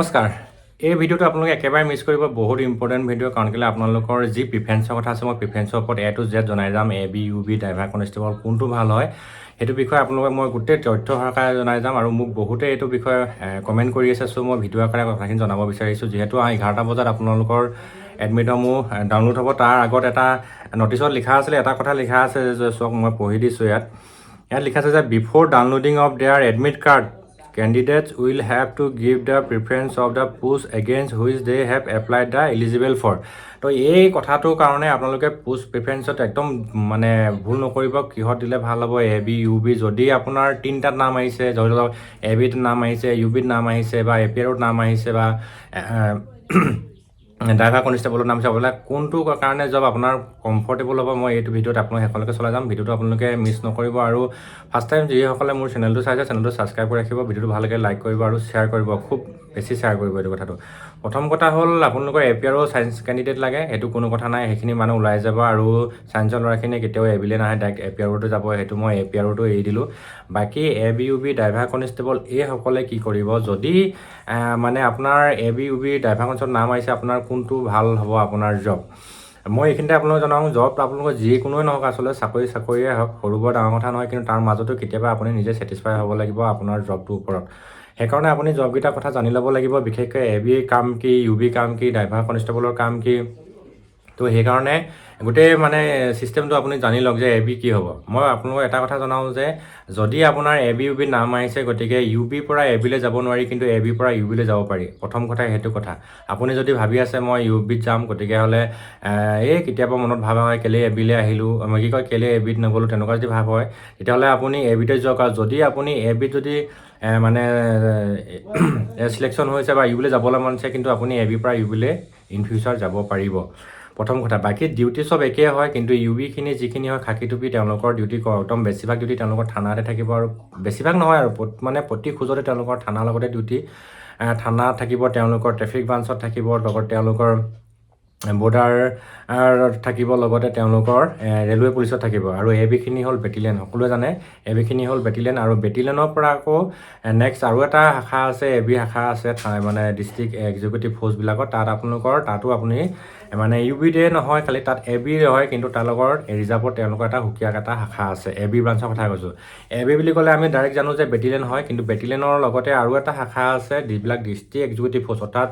নমস্কাৰ এই ভিডিঅ'টো আপোনালোকে একেবাৰে মিছ কৰিব বহুত ইম্পৰ্টেণ্ট ভিডিঅ' কাৰণ কেলৈ আপোনালোকৰ যি প্ৰিফাৰেন্সৰ কথা আছে মই প্ৰিফাৰেন্সৰ ওপৰত A to Z জনাই যাম ABUB ড্ৰাইভাৰ কনষ্টেবল কোনটো ভাল হয় সেইটো বিষয়ে আপোনালোকক মই গোটেই তথ্য সহকাৰে জনাই যাম আৰু মোক বহুতে এইটো বিষয়ে কমেণ্ট কৰি আছে চ' মই ভিডিঅ' আকাৰে কথাখিনি জনাব বিচাৰিছোঁ যিহেতু 11টা বজাত আপোনালোকৰ এডমিটসমূহ ডাউনলোড হ'ব তাৰ আগত এটা নটিচত লিখা আছিলে এটা কথা লিখা আছে যে চক মই পঢ়ি দিছোঁ ইয়াত লিখা আছে যে before downloading of there admit card candidates will have to give the preference of the post against which they have applied the eligible for তো এই কথাটোৰ কাৰণে আপোনালোকে পোষ্ট প্ৰিফাৰেন্সত একদম মানে ভুল নকৰিব কিহত দিলে ভাল হ'ব ABUB যদি আপোনাৰ তিনিটাত নাম আহিছে ধৰি লওক ABত নাম আহিছে UBত নাম আহিছে বা APRত নাম আহিছে বা ড্ৰাইভাৰ কনষ্টেবলৰ নাম চাবলৈ কোনটো কাৰণে জব আপোনাৰ কমফৰ্টেবল হ'ব মই এইটো ভিডিঅ'ত আপোনালোক শেষলৈকে চলাই যাম ভিডিঅ'টো আপোনালোকে মিছ নকৰিব আৰু ফাৰ্ষ্ট টাইম যিসকলে মোৰ চেনেলটো চাইছে চেনেলটো ছাবস্ক্ৰাইব কৰি ৰাখিব ভিডিঅ'টো ভালকৈ লাইক কৰিব আৰু শ্বেয়াৰ কৰিব খুব বেছি শ্বেয়াৰ কৰিব এইটো কথাটো প্ৰথম কথা হ'ল আপোনালোকৰ APRও ছায়েন্স কেণ্ডিডেট লাগে সেইটো কোনো কথা নাই সেইখিনি মানুহ ওলাই যাব আৰু ছায়েন্সৰ ল'ৰাখিনিয়ে কেতিয়াও এবিলে নাহে ডাইৰেক্ট APRতো যাব সেইটো মই APRতো এৰি দিলোঁ বাকী ABUB ড্ৰাইভাৰ কনষ্টেবল এইসকলে কি কৰিব যদি মানে আপোনাৰ ABUB ড্ৰাইভাৰ কনষ্টেবল নাম আহিছে আপোনাৰ কোনটো ভাল হ'ব আপোনাৰ জব মই এইখিনিতে আপোনালোকক জনাওঁ জব আপোনালোকৰ যিকোনোৱে নহওক আচলতে চাকৰিয়ে হওক সৰু বৰ ডাঙৰ কথা নহয় কিন্তু তাৰ মাজতো কেতিয়াবা আপুনি নিজে ছেটিছফাই হ'ব লাগিব আপোনাৰ জবটোৰ ওপৰত সেইকাৰণে আপুনি জবকেইটাৰ কথা জানি ল'ব লাগিব বিশেষকৈ AB কাম কি UB কাম কি ড্ৰাইভাৰ কনষ্টেবলৰ কাম কি তো সেইকাৰণে গোটেই মানে চিষ্টেমটো আপুনি জানি লওক যে AB কি হ'ব মই আপোনালোকক এটা কথা জনাওঁ যে যদি আপোনাৰ ABUB নাম আহিছে গতিকে UB পৰা ABলৈ যাব নোৱাৰি কিন্তু AB পৰা UBলৈ যাব পাৰি প্ৰথম কথা সেইটো কথা আপুনি যদি ভাবি আছে মই UBত যাম গতিকে হ'লে কেতিয়াবা মনত ভাবা হয় কেলে ABলৈ আহিলোঁ মই কি কয় কেলে ABত নগ'লোঁ তেনেকুৱা যদি ভাব হয় তেতিয়াহ'লে আপুনি ABতে যাওক আৰু যদি আপুনি ABত যদি মানে চিলেকশ্যন হৈছে বা UBলৈ যাবলৈ মন আছে কিন্তু আপুনি AB পৰা UBলৈ ইন ফিউচাৰ যাব পাৰিব প্ৰথম কথা বাকী ডিউটি চব একেই হয় কিন্তু UBখিনি যিখিনি হয় খাকী টুপি তেওঁলোকৰ ডিউটি একদম বেছিভাগ ডিউটি তেওঁলোকৰ থানাতে থাকিব আৰু বেছিভাগ নহয় আৰু মানে প্ৰতি খোজতে তেওঁলোকৰ থানাৰ লগতে ডিউটি থানাত থাকিব তেওঁলোকৰ ট্ৰেফিক ব্ৰাঞ্চত থাকিব লগত তেওঁলোকৰ বৰ্ডাৰ থাকিব লগতে তেওঁলোকৰ ৰেলৱে পুলিচত থাকিব আৰু ABখিনি হ'ল বেটেলিয়ন সকলোৱে জানে ABখিনি হ'ল বেটেলিয়ন আৰু বেটেলিয়নৰ পৰা আকৌ নেক্সট আৰু এটা শাখা আছে AB শাখা আছে মানে ডিষ্ট্ৰিক্ট এক্সিকিউটিভ ফ'ৰ্চবিলাকত তাতো আপুনি মানে UBতে নহয় খালি তাত AB হয় কিন্তু তাৰ লগত ৰিজাৰ্ভত তেওঁলোকৰ এটা সুকীয়া এটা শাখা আছে AB ব্ৰাঞ্চৰ কথা কৈছোঁ AB বুলি ক'লে আমি ডাইৰেক্ট জানো যে বেটেলিয়ন হয় কিন্তু বেটেলিয়নৰ লগতে আৰু এটা শাখা আছে যিবিলাক ডিষ্ট্ৰিক্ট এক্সিকিউটিভ ফ'ৰ্চ অৰ্থাৎ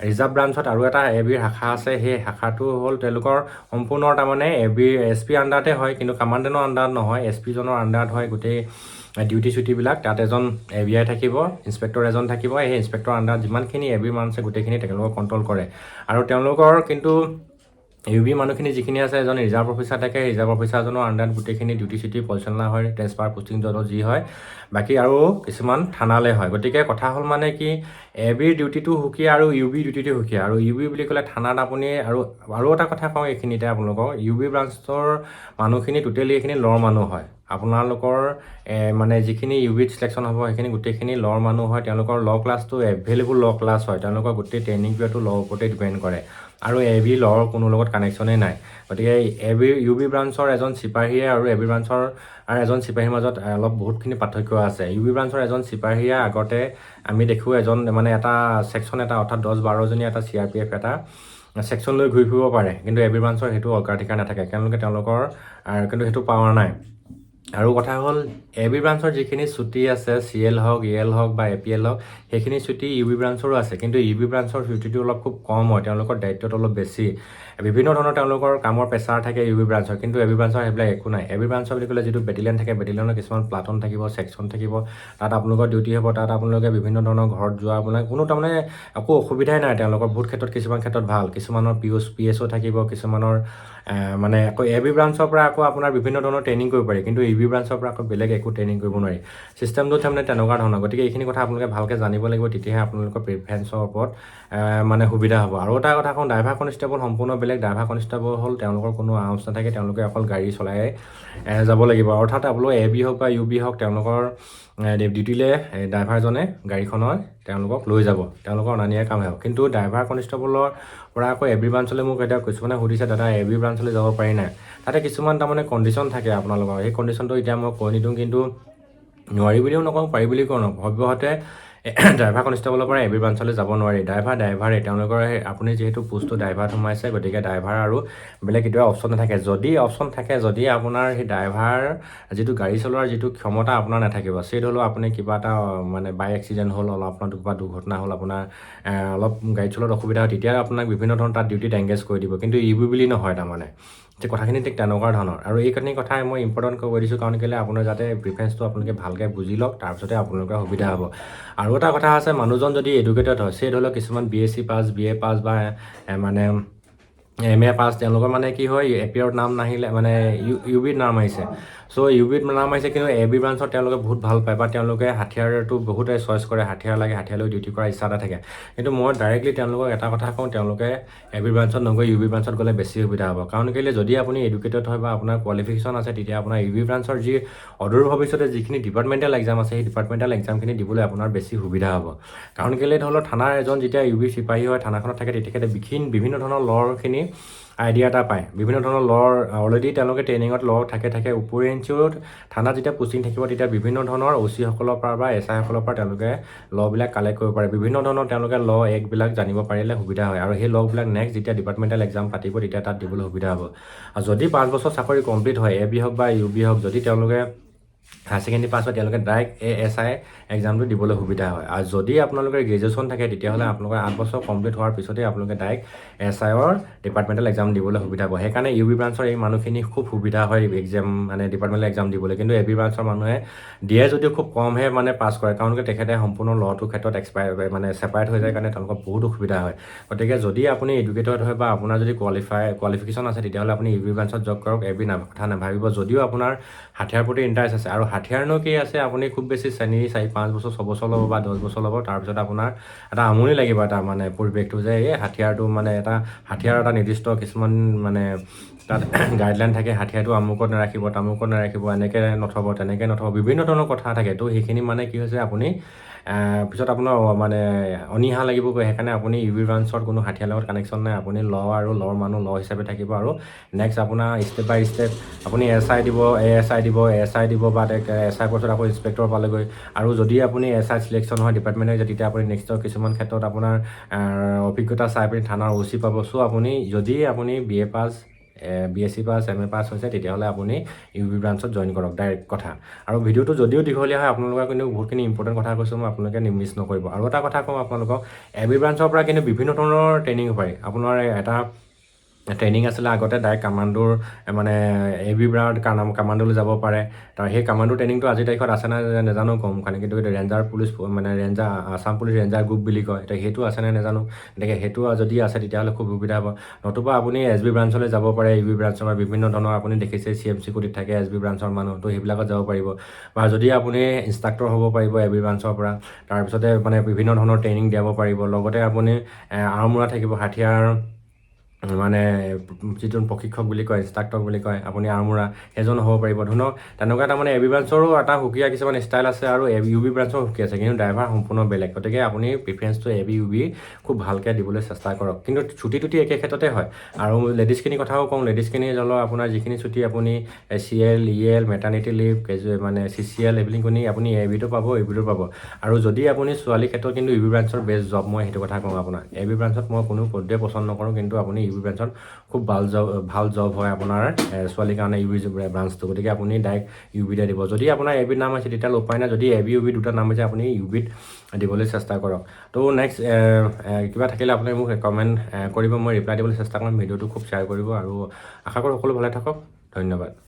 ৰিজাৰ্ভ ব্ৰাঞ্চত আৰু এটা AB শাখা আছে সেই শাখাটো হ'ল তেওঁলোকৰ সম্পূৰ্ণ তাৰমানে SP আণ্ডাৰতে হয় কিন্তু কামাণ্ডেণ্টৰ আণ্ডাৰত নহয় SP জনৰ আণ্ডাৰত হয় গোটেই ডিউটি চুটিবিলাক তাত এজন ABI থাকিব ইনস্পেক্টৰ এজন থাকিব সেই ইনস্পেক্টৰ আণ্ডাৰত যিমানখিনি AB মান আছে গোটেইখিনি তেওঁলোকক কণ্ট্ৰল কৰে আৰু তেওঁলোকৰ কিন্তু UB মানুহখিনি যিখিনি আছে এজন ৰিজাৰ্ভ অফিচাৰ থাকে ৰিজাৰ্ভ অফিচাৰজনৰ আণ্ডাৰত গোটেইখিনি ডিউটি চিটি পৰিচালনা হয় ট্ৰেন্সফাৰ পোষ্টিং য'ত যি হয় বাকী আৰু কিছুমান থানালৈ হয় গতিকে কথা হ'ল মানে কি ABৰ ডিউটিটো সুকীয়া আৰু UB ডিউটিটো সুকীয়া আৰু UB বুলি ক'লে থানাত আপুনি আৰু এটা কথা কওঁ এইখিনিতে আপোনালোকক UB ব্ৰাঞ্চৰ মানুহখিনি টোটেলি এইখিনি ল'ৰ মানুহ হয় আপোনালোকৰ মানে যিখিনি UBত চিলেকশ্যন হ'ব সেইখিনি গোটেইখিনি ল'ৰ মানুহ হয় তেওঁলোকৰ ল' ক্লাছটো এভেইলেবল ল' ক্লাছ হয় তেওঁলোকৰ গোটেই ট্ৰেইনিং পিৰিয়ডটো ল'ৰ ওপৰতে ডিপেণ্ড কৰে আৰু AB ল'ৰ কোনো লগত কানেকশ্যনেই নাই গতিকে UB ব্ৰাঞ্চৰ এজন চিপাহীয়ে আৰু AB ব্ৰাঞ্চৰ আৰু এজন চিপাহীৰ মাজত অলপ বহুতখিনি পাৰ্থক্য আছে UB ব্ৰাঞ্চৰ এজন চিপাহীয়ে আগতে আমি দেখোঁ এজন মানে এটা ছেকশ্যন এটা অৰ্থাৎ 10-12জনীয়া এটা CRPF এটা ছেকশ্যন লৈ ঘূৰি ফুৰিব পাৰে কিন্তু AB ব্ৰাঞ্চৰ সেইটো অগ্ৰাধিকাৰ নাথাকে তেওঁলোকৰ কিন্তু সেইটো পাৱাৰ নাই আৰু কথা হ'ল AB ব্ৰাঞ্চৰ যিখিনি ছুটি আছে CL হওক EL হওক বা APL হওক সেইখিনি ছুটি UB ব্ৰাঞ্চৰো আছে কিন্তু UB ব্ৰাঞ্চৰ ছুটিটো অলপ খুব কম হয় তেওঁলোকৰ দায়িত্বটো অলপ বেছি বিভিন্ন ধৰণৰ তেওঁলোকৰ কামৰ প্ৰেছাৰ থাকে UB ব্ৰাঞ্চৰ কিন্তু AB ব্ৰাঞ্চৰ সেইবিলাক একো নাই AB ব্ৰাঞ্চৰ বুলি ক'লে যিটো বেটেলিয়ন থাকে বেটেলিয়নৰ কিছুমান প্লাটন থাকিব ছেকশ্যন থাকিব তাত আপোনালোকৰ ডিউটি হ'ব তাত আপোনালোকে বিভিন্ন ধৰণৰ ঘৰত যোৱা মানে কোনো তাৰমানে একো অসুবিধাই নাই তেওঁলোকৰ বহুত ক্ষেত্ৰত কিছুমান ক্ষেত্ৰত ভাল কিছুমানৰ PSO থাকিব কিছুমানৰ মানে আকৌ AB ব্ৰাঞ্চৰ পৰা আকৌ আপোনাৰ বিভিন্ন ধৰণৰ ট্ৰেইনিং কৰিব পাৰি কিন্তু UB ব্ৰাঞ্চৰ পৰা আকৌ বেলেগ একো ট্ৰেইনিং কৰিব নোৱাৰি চিষ্টেমটো তাৰমানে তেনেকুৱা ধৰণৰ গতিকে এইখিনি কথা আপোনালোকে ভালকৈ জানিব লাগিব তেতিয়াহে আপোনালোকৰ প্ৰিফাৰেন্সৰ ওপৰত মানে সুবিধা হ'ব আৰু এটা কথা কওঁ ড্ৰাইভাৰ কনষ্টেবল সম্পূৰ্ণ বেলেগ ড্ৰাইভাৰ কনষ্টেবল হ'ল তেওঁলোকৰ কোনো আউঞ্চ নাথাকে তেওঁলোকে অকল গাড়ী চলাই যাব লাগিব অৰ্থাৎ আপোনালোকৰ AB হওক বা UB হওক তেওঁলোকৰ ডিউটিলৈ ড্ৰাইভাৰজনে গাড়ীখনৰ তেওঁলোকক লৈ যাব তেওঁলোকৰ অনা নিয়াৰ কাম হ'ব কিন্তু ড্ৰাইভাৰ কনষ্টেবলৰ পৰা আকৌ AB ব্ৰাঞ্চলৈ মোক এতিয়া কিছুমানে সুধিছে দাদা AB ব্ৰাঞ্চলৈ যাব পাৰি নাই তাতে কিছুমান তাৰমানে কণ্ডিশ্যন থাকে আপোনালোকৰ সেই কণ্ডিশ্যনটো এতিয়া মই কৈ নিদিওঁ কিন্তু নোৱাৰি বুলিও নকওঁ পাৰি বুলি কওঁ সভ্যহতে ড্ৰাইভাৰ কনষ্টেবলৰ পৰা এবি ব্ৰাঞ্চলৈ যাব নোৱাৰি। ড্ৰাইভাৰে তেওঁলোকৰ আপুনি যিহেতু পোষ্টটো ড্ৰাইভাৰত সোমাইছে, গতিকে ড্ৰাইভাৰ আৰু বেলেগ কেতিয়াবা অপশ্যন নাথাকে। যদি অপশ্যন থাকে, যদি আপোনাৰ সেই ড্ৰাইভাৰ যিটো গাড়ী চলোৱাৰ যিটো ক্ষমতা আপোনাৰ নাথাকিব, সেই ধৰিলওক আপুনি কিবা এটা মানে বাইক এক্সিডেণ্ট হ'ল, অলপ আপোনাৰ কিবা দুৰ্ঘটনা হ'ল, আপোনাৰ অলপ গাড়ী চলোৱাত অসুবিধা হয়, তেতিয়া আপোনাক বিভিন্ন ধৰণৰ তাত ডিউটিত এংগেজ কৰি দিব। কিন্তু ইউবি বুলি নহয় তাৰমানে। যে কথাখিনি ঠিক তেনেকুৱা ধৰণৰ। আৰু এইখিনি কথাই মই ইম্পৰ্টেণ্ট কৈ দিছোঁ, কাৰণ কেলৈ আপোনাৰ যাতে প্ৰিফাৰেঞ্চটো আপোনালোকে ভালকৈ বুজি লওক, তাৰপিছতে আপোনালোকৰ সুবিধা হ'ব। আৰু এটা কথা আছে, মানুহজন যদি এডুকেটেড হয়, সেই ধৰি লওক কিছুমান BSc পাছ, BA পাছ বা মানে MA পাছ, তেওঁলোকৰ মানে কি হয়, এপিয়াৰত নাম নাহিলে মানে ইউবিত নাম আহিছে। চ' ইউবিত নাম আহিছে, কিন্তু এবি ব্ৰাঞ্চত তেওঁলোকে বহুত ভাল পায়, বা তেওঁলোকে হাথিয়াৰটো বহুতে চইচ কৰে, হাথিয়াৰ লাগে, হাথিয়াৰলৈ ডিউটি কৰা ইচ্ছা এটা থাকে। কিন্তু মই ডাইৰেক্টলি তেওঁলোকক এটা কথা কওঁ, তেওঁলোকে এবি ব্ৰাঞ্চত নগৈ ইউবি ব্ৰাঞ্চত গ'লে বেছি সুবিধা হ'ব। কাৰণ কেলৈ, যদি আপুনি এডুকেটেড হয় বা আপোনাৰ কোৱালিফিকেশ্যন আছে, তেতিয়া আপোনাৰ ইউবি ব্ৰাঞ্চৰ যি অদূৰ ভৱিষ্যতে যিখিনি ডিপাৰ্টমেণ্টেল এক্সাম আছে, সেই ডিপাৰ্টমেণ্টেল এক্সামখিনি দিবলৈ আপোনাৰ বেছি সুবিধা হ'ব। কাৰণ কেলৈ, ধৰি লওক থানাৰ এজন যেতিয়া ইউবি চিপাহী হয়, থানাখনত থাকে, তেখেতে বিভিন্ন ধৰণৰ ল'ৰখিনি আইডিয়া এটা পায়। বিভিন্ন ধৰণৰ ল'ৰ অলৰেডি তেওঁলোকে ট্ৰেইনিঙত ল থাকে উপৰিঞ্চিও থানাত যেতিয়া পোষ্টিং থাকিব, তেতিয়া বিভিন্ন ধৰণৰ OC সকলৰ পৰা বা SI সকলৰ পৰা তেওঁলোকে ল'বিলাক কালেক্ট কৰিব পাৰে। বিভিন্ন ধৰণৰ তেওঁলোকে এক্টবিলাক জানিব পাৰিলে সুবিধা হয়। আৰু সেই ল'বিলাক নেক্সট যেতিয়া ডিপাৰ্টমেণ্টেল এক্সাম পাতিব, তেতিয়া তাত দিবলৈ সুবিধা হ'ব। আৰু যদি 5 বছৰ চাকৰি কমপ্লিট হয়, এবি হওক বা ইউবি হওক, যদি তেওঁলোকে হায়াৰ ছেকেণ্ডেৰী পাছ হয়, তেওঁলোকে ডাইৰেক্ট ASI এক্সামটো দিবলৈ সুবিধা হয়। আৰু যদি আপোনালোকৰ গ্ৰেজুৱেশ্যন থাকে, তেতিয়াহ'লে আপোনালোকৰ 8 বছৰ কমপ্লিট হোৱাৰ পিছতে আপোনালোকে ডাইৰেক্ট SIৰ ডিপাৰ্টমেণ্টেল এক্সাম দিবলৈ সুবিধা পাব। সেইকাৰণে ইউবি ব্ৰাঞ্চৰ এই মানুহখিনি খুব সুবিধা হয় এক্সাম মানে ডিপাৰ্টমেণ্টেল এক্সাম দিবলৈ। কিন্তু এবি ব্ৰাঞ্চৰ মানুহে দিয়ে যদিও খুব কমহে মানে পাছ কৰে, কাৰণ তেখেতে সম্পূৰ্ণ ল'টোৰ ক্ষেত্ৰত ছেপাৰেট হৈ যায়, কাৰণে তেওঁলোকৰ বহুত অসুবিধা হয়। গতিকে যদি আপুনি এডুকেটেড হয় বা আপোনাৰ যদি কোৱালিফিকেশ্যন আছে, তেতিয়াহ'লে আপুনি ইউবি ব্ৰাঞ্চত জব কৰক, এবি কথা নাভাবিব। যদিও আপোনাৰ হাথিয়াৰ প্ৰতি ইণ্টাৰেষ্ট আছে, আৰু হাথিয়াৰনো কি আছে, আপুনি খুব বেছি 4-5 বছৰ 6 বছৰ ল'ব বা 10 বছৰ ল'ব, তাৰপিছত আপোনাৰ এটা আমনি লাগিব, এটা মানে পৰিৱেশটো যে এই হাথিয়াৰটো মানে হাথিয়াৰ এটা নিৰ্দিষ্ট কিছুমান মানে তাত গাইডলাইন থাকে, হাথিয়াৰটো আমুকত নাৰাখিব, তামুকত নাৰাখিব, এনেকৈ নথব, তেনেকৈ নথব, বিভিন্ন ধৰণৰ কথা থাকে। তো সেইখিনি মানে কি হৈছে, আপুনি পিছত আপোনাৰ মানে অনীহা লাগিবগৈ। সেইকাৰণে আপুনি ইউবি ব্ৰাঞ্চত কোনো হাথিয়াৰ লগত কানেকশ্যন নাই, আপুনি আৰু ল'ৰ মানুহ হিচাপে থাকিব। আৰু নেক্সট আপোনাৰ ষ্টেপ বাই ষ্টেপ আপুনি ASI দিব বা SI পাছত আকৌ ইনস্পেক্টৰ পালেগৈ। আৰু যদি আপুনি SI চিলেকশ্যন হয় ডিপাৰ্টমেণ্টে, তেতিয়া আপুনি নেক্সটৰ কিছুমান ক্ষেত্ৰত আপোনাৰ অভিজ্ঞতা চাই আপুনি থানাৰ OC পাব। চ' আপুনি যদি আপুনি BA পাছ, BSc পাছ, MA পাছ হৈছে, তেতিয়াহ'লে আপুনি ইউবি ব্ৰাঞ্চত জইন কৰক, ডাইৰেক্ট কথা। আৰু ভিডিঅ'টো যদিও দীঘলীয়া হয়, আপোনালোকৰ কিন্তু বহুতখিনি ইম্পৰ্টেণ্ট কথা কৈছোঁ মই, আপোনালোকে মিছ নকৰিব। আৰু এটা কথা কওঁ আপোনালোকক, এবি ব্ৰাঞ্চৰ পৰা কিন্তু বিভিন্ন ধৰণৰ ট্ৰেইনিং পায়। আপোনাৰ এটা ট্ৰেইনিং আছিলে আগতে, ডাইৰেক্ট কামাণ্ডোৰ মানে এবি কামাণ্ডোলৈ যাব পাৰে। তাৰ সেই কামাণ্ডো ট্ৰেইনিংটো আজিৰ তাৰিখত আছে নাই নাজানো কম খালি, কিন্তু ৰেঞ্জাৰ পুলিচ মানে আছাম পুলিচ ৰেঞ্জাৰ গ্ৰুপ বুলি কয়, এতিয়া সেইটো আছে নাই নাজানো। গতিকে সেইটো যদি আছে, তেতিয়াহ'লে খুব সুবিধা হ'ব। নতুবা আপুনি SB ব্ৰাঞ্চলৈ যাব পাৰে। ইউবি ব্ৰাঞ্চৰ পৰা বিভিন্ন ধৰণৰ আপুনি দেখিছে CMC কোটিত থাকে SB ব্ৰাঞ্চৰ মানুহ, তো সেইবিলাকত যাব পাৰিব। বা যদি আপুনি ইনষ্ট্ৰাক্টৰ হ'ব পাৰিব এবি ব্ৰাঞ্চৰ পৰা, তাৰপিছতে মানে বিভিন্ন ধৰণৰ ট্ৰেইনিং দিয়াব পাৰিব। লগতে আপুনি আৰমোৰা থাকিব, হাথিয়াৰ মানে যিটো প্ৰশিক্ষক বুলি কয়, ইনষ্ট্ৰাক্টৰ বুলি কয়, আপুনি আৰমোৰা সেইজন হ'ব পাৰিব। ধৰক তেনেকুৱা তাৰমানে এবি ব্ৰাঞ্চৰো এটা সুকীয়া কিছুমান ষ্টাইল আছে, আৰু ইউবি ব্ৰাঞ্চৰো সুকীয়া আছে, কিন্তু ড্ৰাইভাৰ সম্পূৰ্ণ বেলেগ। গতিকে আপুনি প্ৰিফাৰেঞ্চটো ইউবি খুব ভালকৈ দিবলৈ চেষ্টা কৰক। কিন্তু ছুটি একে ক্ষেত্ৰতে হয়। আৰু লেডিজখিনিৰ কথাও কওঁ, লেডিজখিনি ধৰি লওক আপোনাৰ যিখিনি ছুটি আপুনি CL, EL, মেটাৰ্নিটি লিভ, মানে CCL এইখিনি আপুনি এবিটো পাব, ইউবিটো পাব। আৰু যদি আপুনি ছোৱালীৰ ক্ষেত্ৰত কিন্তু ইউবি ব্ৰাঞ্চৰ বেষ্ট জব, মই সেইটো কথা কওঁ আপোনাক। এবি ব্ৰাঞ্চত মই কোনো পদে পচন্দ নকৰোঁ, কিন্তু আপুনি ইউবি ব্ৰাঞ্চত খুব ভাল জব হয় আপোনাৰ ছোৱালীৰ কাৰণে ইউবি ব্ৰাঞ্চটো। গতিকে আপুনি ডাইৰেক্ট ইউবিতে দিব। যদি আপোনাৰ এবিত নাম আছে, তেতিয়াহ'লে উপায় নাই। যদি এবি ইউবি দুটা নাম আছে, আপুনি ইউবিত দিবলৈ চেষ্টা কৰক। তো নেক্সট কিবা থাকিলে আপুনি মোক কমেণ্ট কৰিব, মই ৰিপ্লাই দিবলৈ চেষ্টা কৰিম। ভিডিঅ'টো খুব শ্বেয়াৰ কৰিব, আৰু আশা কৰোঁ সকলো ভালে থাকক। ধন্যবাদ।